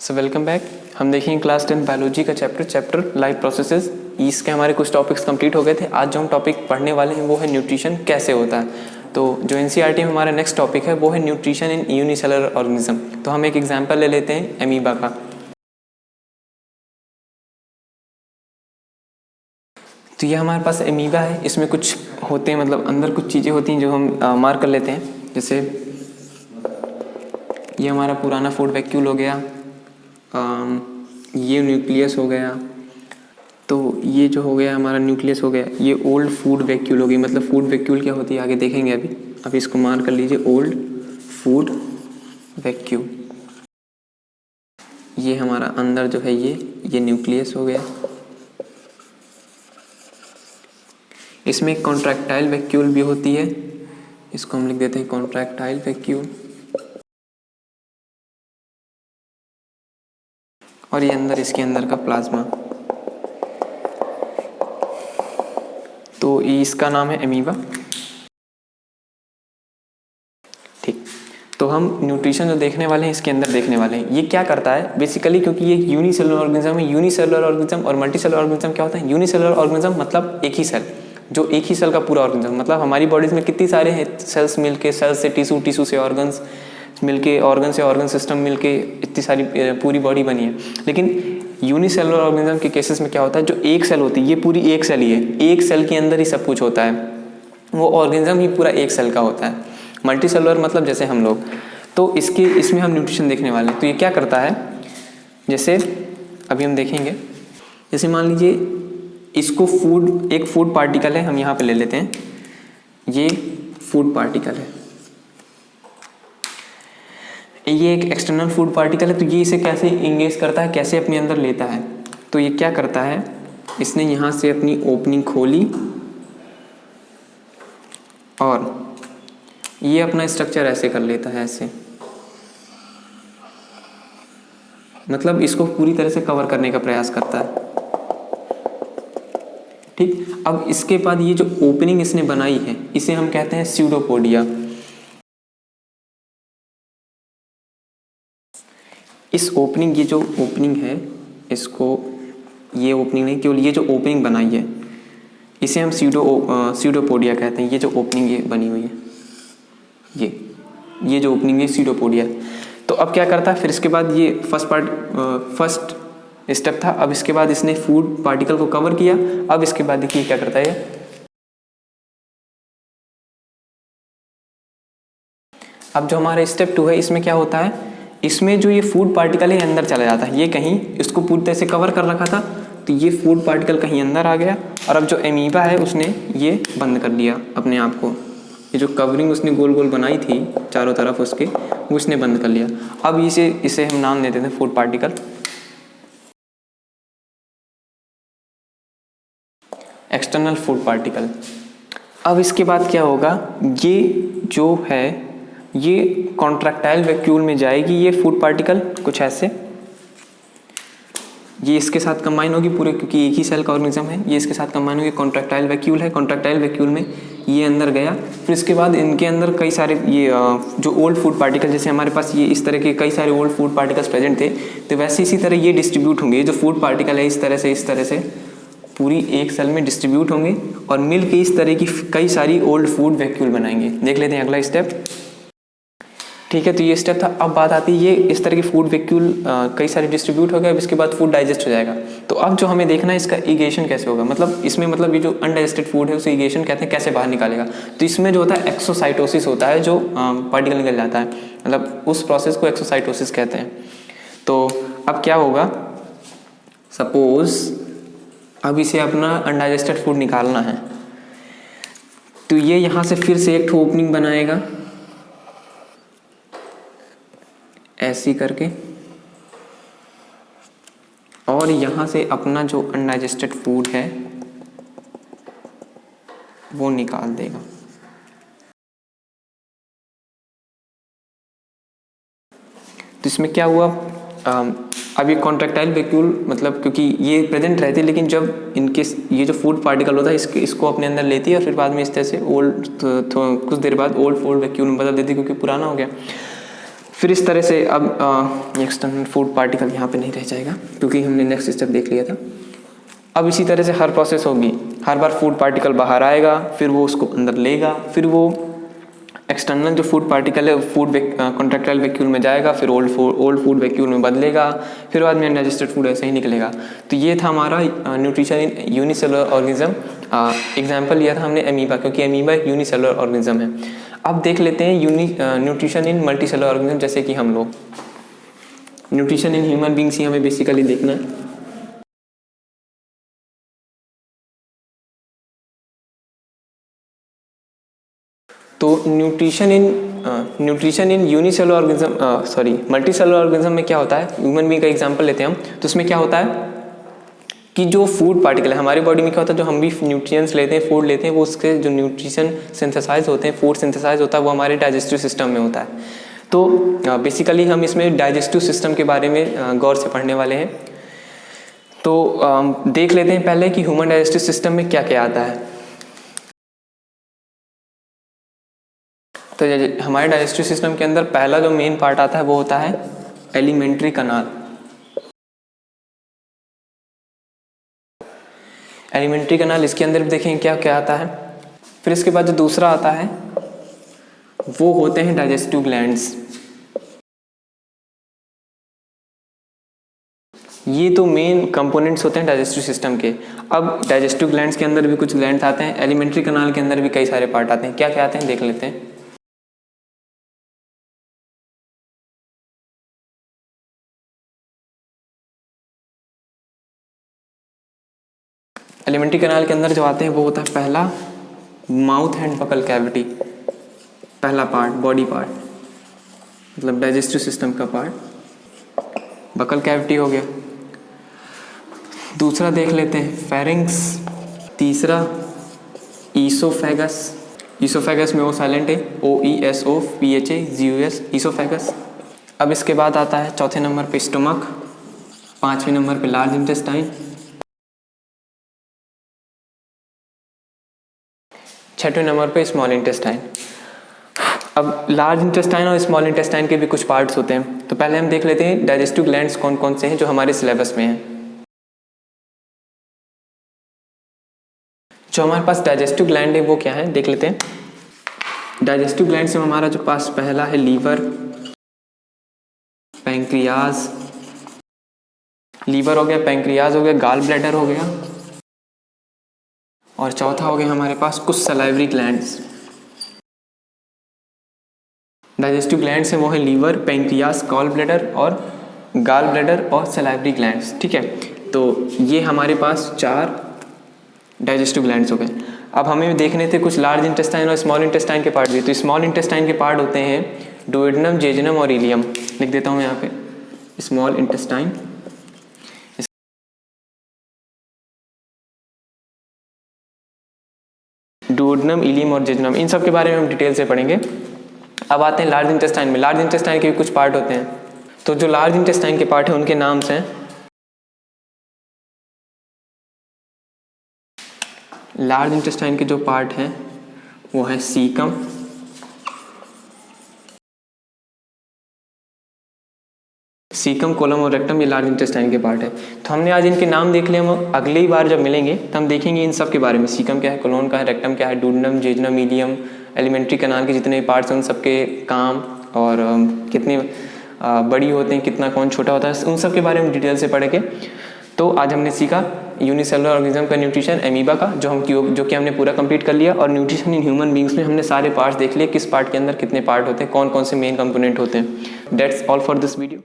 So welcome back. हम देखेंगे class 10 biology का चैप्टर लाइफ प्रोसेसेस। इसके हमारे कुछ टॉपिक्स कंप्लीट हो गए थे। आज जो हम टॉपिक पढ़ने वाले हैं वो है न्यूट्रिशन कैसे होता है। तो जो एनसीईआरटी में हमारा नेक्स्ट टॉपिक है वो है न्यूट्रिशन इन यूनिसेलुलर ऑर्गेनिज्म। तो हम एक एग्जांपल ले लेते हैं एमीबा का। तो ये हमारे पास एमीबा है, इसमें कुछ होते हैं, मतलब अंदर कुछ चीज़ें होती हैं जो हम मार्क कर लेते हैं। जैसे ये हमारा पुराना फूड वैक्यूल हो गया, ये न्यूक्लियस हो गया। तो ये जो हो गया हमारा न्यूक्लियस हो गया, ये ओल्ड फूड वैक्यूल हो गई। मतलब फूड वैक्यूल क्या होती है आगे देखेंगे। अभी इसको मार्क कर लीजिए, ओल्ड फूड वैक्यूल। ये हमारा अंदर जो है ये न्यूक्लियस हो गया। इसमें कॉन्ट्रैक्टाइल वैक्यूल भी होती है, इसको हम लिख देते हैं कॉन्ट्रैक्टाइल वैक्यूल। और ये अंदर, इसके अंदर का प्लाज्मा। तो इसका नाम है एमीबा। ठीक, तो हम न्यूट्रिशन जो देखने वाले हैं इसके अंदर देखने वाले हैं ये क्या करता है बेसिकली। क्योंकि ये यूनिसेलुलर ऑर्गेनिज्म है। यूनिसेलुलर ऑर्गेनिज्म और मल्टीसेलुलर ऑर्गेनिज्म क्या होता है। यूनिसेलुलर ऑर्गेनिज्म मतलब एक ही सेल, जो एक ही सेल का पूरा ऑर्गेनिज्म। मतलब हमारी बॉडीज में कितनी सारे हैं सेल्स मिलके, सेल्स से टिश्यू, टिश्यू से ऑर्गन्स मिलके, ऑर्गन से ऑर्गन सिस्टम मिलके इतनी सारी पूरी बॉडी बनी है। लेकिन यूनिसेलुलर ऑर्गेनिज्म के केसेस में क्या होता है, जो एक सेल होती है ये पूरी एक सेल ही है, एक सेल के अंदर ही सब कुछ होता है, वो ऑर्गेनिज्म ही पूरा एक सेल का होता है। मल्टीसेलुलर मतलब जैसे हम लोग। तो इसमें हम न्यूट्रिशन देखने वाले हैं। तो ये क्या करता है, जैसे अभी हम देखेंगे। जैसे मान लीजिए इसको फूड, एक फूड पार्टिकल है, हम यहाँ पे ले लेते हैं, ये फूड पार्टिकल है, ये एक एक्सटर्नल फूड पार्टिकल है। तो ये इसे कैसे इंगेज करता है, कैसे अपने अंदर लेता है। तो ये क्या करता है, इसने यहाँ से अपनी ओपनिंग खोली और ये अपना स्ट्रक्चर ऐसे कर लेता है, ऐसे। मतलब इसको पूरी तरह से कवर करने का प्रयास करता है। ठीक, अब इसके बाद ये जो ओपनिंग इसने बनाई है इसे हम कहते हैं स्यूडोपोडिया। इस ओपनिंग, ये जो ओपनिंग है, इसको, ये ओपनिंग नहीं, केवल ये जो ओपनिंग बनाई है इसे हम स्यूडोपोडिया कहते हैं। ये जो ओपनिंग ये बनी हुई है, ये जो ओपनिंग है स्यूडोपोडिया। तो अब क्या करता है फिर इसके बाद, ये फर्स्ट स्टेप था। अब इसके बाद इसने फूड पार्टिकल को कवर किया। अब इसके बाद देखिए क्या करता है, अब जो हमारा स्टेप 2 है इसमें क्या होता है, इसमें जो ये फूड पार्टिकल है अंदर चला जाता है। ये कहीं इसको पूरी तरह से कवर कर रखा था, तो ये फूड पार्टिकल कहीं अंदर आ गया। और अब जो एमीबा है उसने ये बंद कर दिया अपने आप को। ये जो कवरिंग उसने गोल गोल बनाई थी चारों तरफ उसके, वो उसने बंद कर लिया। अब इसे हम नाम देते थे food particle, external food particle. अब इसके बाद क्या होगा, ये जो है ये कॉन्ट्रैक्टाइल वैक्यूल में जाएगी। ये फूड पार्टिकल कुछ ऐसे, ये इसके साथ कंबाइन होगी पूरे, क्योंकि एक ही सेल का ऑर्गेनिज्म है। ये इसके साथ कंबाइन होगी, कॉन्ट्रैक्टाइल वैक्यूल है। कॉन्ट्रैक्टाइल वैक्यूल में ये अंदर गया। फिर इसके बाद इनके अंदर कई सारे ये जो ओल्ड फूड पार्टिकल, जैसे हमारे पास ये इस तरह के कई सारे ओल्ड फूड पार्टिकल्स प्रेजेंट थे, तो वैसे इसी तरह ये डिस्ट्रीब्यूट होंगे। ये जो फूड पार्टिकल है इस तरह से पूरी एक सेल में डिस्ट्रीब्यूट होंगे और मिल के इस तरह की कई सारी ओल्ड फूड वैक्यूल बनाएंगे। देख लेते हैं अगला स्टेप। ठीक है, तो ये स्टेप था। अब बात आती है, ये इस तरह की फूड वैक्यूल कई सारे डिस्ट्रीब्यूट हो गए। अब इसके बाद फूड डाइजेस्ट हो जाएगा। तो अब जो हमें देखना है इसका इगेशन कैसे होगा। मतलब इसमें, मतलब ये जो अनडाइजेस्टेड फूड है उसे इगेशन कहते हैं, कैसे बाहर निकालेगा। तो इसमें जो होता है एक्सोसाइटोसिस होता है, जो पार्टिकल निकल जाता है, मतलब उस प्रोसेस को एक्सोसाइटोसिस कहते हैं। तो अब क्या होगा, सपोज अब इसे अपना अनडाइजेस्टेड फूड निकालना है, तो ये यहाँ से फिर से एक ओपनिंग बनाएगा ऐसी करके, और यहाँ से अपना जो अनडाइजेस्टेड फूड है वो निकाल देगा। तो इसमें क्या हुआ, अब ये कॉन्ट्रैक्टाइल वैक्यूल, मतलब क्योंकि ये प्रेजेंट रहती है, लेकिन जब इनके ये जो फूड पार्टिकल होता है इसको अपने अंदर लेती है और फिर बाद में इस तरह से कुछ देर बाद ओल्ड फूड वैक्यूल में बदल देती है, क्योंकि पुराना हो गया। फिर इस तरह से अब एक्सटर्नल फूड पार्टिकल यहाँ पे नहीं रह जाएगा क्योंकि हमने नेक्स्ट स्टेप देख लिया था। अब इसी तरह से हर प्रोसेस होगी, हर बार फूड पार्टिकल बाहर आएगा, फिर वो उसको अंदर लेगा, फिर वो एक्सटर्नल जो फूड पार्टिकल है फूड कॉन्ट्रैक्टाइल वैक्यूल में जाएगा, फिर ओल्ड फूड वैक्यूल में बदलेगा, फिर बाद में अनडाइजेस्टेड फूड ऐसे ही निकलेगा। तो ये था हमारा nutrition in unicellular organism. Example लिया था हमने अमीबा, क्योंकि अमीबा एक यूनिसेलुलर ऑर्गेनिज्म है। अब देख लेते हैं न्यूट्रिशन इन मल्टीसेलुलर ऑर्गेनिज्म, जैसे कि हम लोग। Nutrition in human beings he हमें बेसिकली देखना है। तो nutrition in unicellular organism multicellular organism में क्या होता है, ह्यूमन बींग का एग्जांपल लेते हैं हम। तो उसमें क्या होता है कि जो फूड पार्टिकल है हमारी बॉडी में, क्या होता है जो हम भी न्यूट्रिएंट्स लेते हैं, फूड लेते हैं, वो उसके जो न्यूट्रिशन सिंथेसाइज होते हैं, फूड सिंथेसाइज होता है, वो हमारे डाइजेस्टिव सिस्टम में होता है। तो बेसिकली हम इसमें डाइजेस्टिव सिस्टम के बारे में गौर से पढ़ने वाले हैं। तो देख लेते हैं पहले कि ह्यूमन डाइजेस्टिव सिस्टम में क्या क्या आता है। तो हमारे डाइजेस्टिव सिस्टम के अंदर पहला जो मेन पार्ट आता है वो होता है एलिमेंट्री कनाल। एलिमेंट्री कनाल, इसके अंदर भी देखेंगे क्या क्या आता है। फिर इसके बाद जो दूसरा आता है वो होते हैं डाइजेस्टिव ग्लैंड्स। ये तो मेन कंपोनेंट्स होते हैं डाइजेस्टिव सिस्टम के। अब डाइजेस्टिव ग्लैंड्स के अंदर भी कुछ ग्लैंड्स आते हैं, एलिमेंट्री कनाल के अंदर भी कई सारे पार्ट आते हैं। क्या क्या आते हैं देख लेते हैं। एलिमेंट्री कनाल के अंदर जो आते हैं वो होता है पहला माउथ एंड बकल कैविटी, पहला पार्ट, बॉडी पार्ट, मतलब डाइजेस्टिव सिस्टम का पार्ट बकल कैविटी हो गया। दूसरा देख लेते हैं फेरिंग्स। तीसरा ईसोफेगस। ईसोफेगस में ओ साइलेंट है, OESOPHAGUS, ईसोफेगस। अब इसके बाद आता है चौथे नंबर पे स्टमक, पांचवें नंबर पे लार्ज इंटेस्टाइन, छठवें नंबर पे स्मॉल इंटेस्टाइन। अब लार्ज इंटेस्टाइन और स्मॉल इंटेस्टाइन के भी कुछ पार्ट्स होते हैं। तो पहले हम देख लेते हैं डाइजेस्टिव ग्लैंड्स कौन कौन से हैं जो हमारे सिलेबस में हैं। जो हमारे पास डाइजेस्टिव ग्लैंड है वो क्या है देख लेते हैं। डाइजेस्टिव ग्लैंड से हमारा जो पास पहला है लीवर, पैंक्रियाज, लीवर हो गया, पैंक्रियाज हो गया, गाल ब्लैडर हो गया, और चौथा हो गया हमारे पास कुछ सलाइवरी ग्लैंड्स। डाइजेस्टिव ग्लैंड्स हैं वो है लीवर, पैंक्रियाज, गॉल ब्लैडर और सलाइवरी ग्लैंड्स। ठीक है, तो ये हमारे पास 4 डाइजेस्टिव ग्लैंड्स हो गए। अब हमें देखने थे कुछ लार्ज इंटेस्टाइन और स्मॉल इंटेस्टाइन के पार्ट भी। तो स्मॉल इंटेस्टाइन के पार्ट होते हैं डुओडेनम, जेजुनम और इलियम। लिख देता हूँ यहाँ पे स्मॉल इंटेस्टाइन, डुओडेनम, इलियम और जेजुनम, इन सब के बारे में हम डिटेल से पढ़ेंगे। अब आते हैं लार्ज इंटेस्टाइन में। लार्ज इंटेस्टाइन के भी कुछ पार्ट होते हैं। तो जो लार्ज इंटेस्टाइन के पार्ट हैं उनके नाम्स हैं, लार्ज इंटेस्टाइन के जो पार्ट हैं वो है सीकम, कोलम और रेक्टम, ये लार्ज इंटेस्टाइन के पार्ट है। तो हमने आज इनके नाम देख लिए। हम अगली बार जब मिलेंगे तो हम देखेंगे इन सब के बारे में, सीकम क्या है, कोलोन का है, रेक्टम क्या है, duodenum, jejunum, ileum, alimentary canal के जितने पार्ट्स हैं उन सबके काम और कितने बड़ी होते हैं, कितना कौन छोटा होता है, उन सब के बारे में डिटेल से पढ़ेंगे। तो आज हमने सीखा यूनिसेलुलर ऑर्गेनिज्म का न्यूट्रिशन, अमीबा का, जो कि हमने पूरा कंप्लीट कर लिया। और न्यूट्रिशन इन ह्यूमन बींग्स में हमने सारे पार्ट्स देख लिए, किस पार्ट के अंदर कितने पार्ट होते हैं, कौन कौन से मेन कंपोनेंट होते हैं। That's all for this video.